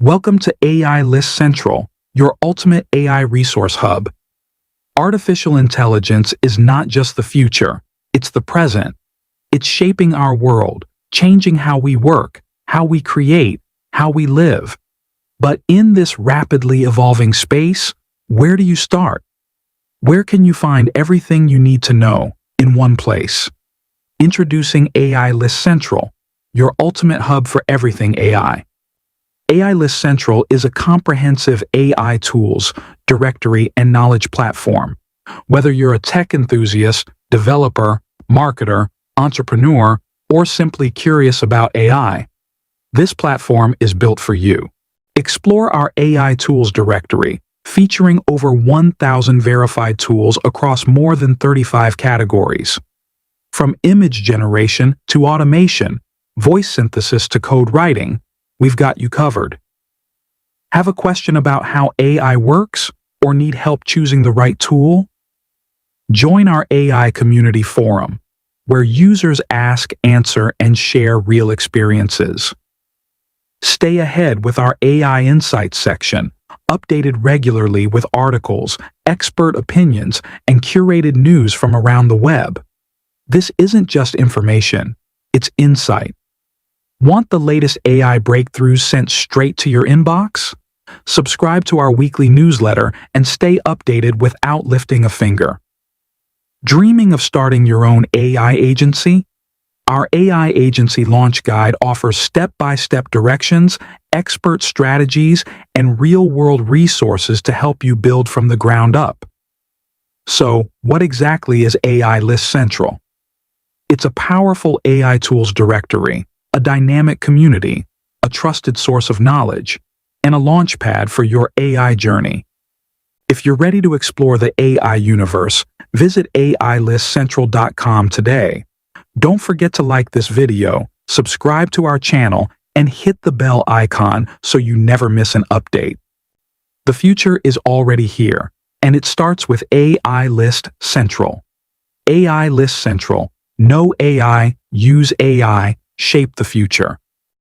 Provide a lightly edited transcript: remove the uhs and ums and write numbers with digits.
Welcome to AI List Central, your ultimate AI resource hub. Artificial intelligence is not just the future, it's the present. It's shaping our world, changing how we work, how we create, how we live. But in this rapidly evolving space, where do you start? Where can you find everything you need to know in one place? Introducing AI List Central, your ultimate hub for everything AI. AI List Central is a comprehensive AI tools, directory, and knowledge platform. Whether you're a tech enthusiast, developer, marketer, entrepreneur, or simply curious about AI, this platform is built for you. Explore our AI tools directory, featuring over 1,000 verified tools across more than 35 categories. From image generation to automation, voice synthesis to code writing, we've got you covered. Have a question about how AI works or need help choosing the right tool? Join our AI community forum, where users ask, answer, and share real experiences. Stay ahead with our AI Insights section, updated regularly with articles, expert opinions, and curated news from around the web. This isn't just information, it's insight. Want the latest AI breakthroughs sent straight to your inbox? Subscribe to our weekly newsletter and stay updated without lifting a finger. Dreaming of starting your own AI agency? Our AI Agency Launch Guide offers step-by-step directions, expert strategies, and real-world resources to help you build from the ground up. So, what exactly is AI List Central? It's a powerful AI tools directory, a dynamic community, a trusted source of knowledge, and a launchpad for your AI journey. If you're ready to explore the AI universe, visit AIListCentral.com today. Don't forget to like this video, subscribe to our channel, and hit the bell icon so you never miss an update. The future is already here, and it starts with AI List Central. AI List Central. Know AI, use AI, shape the future.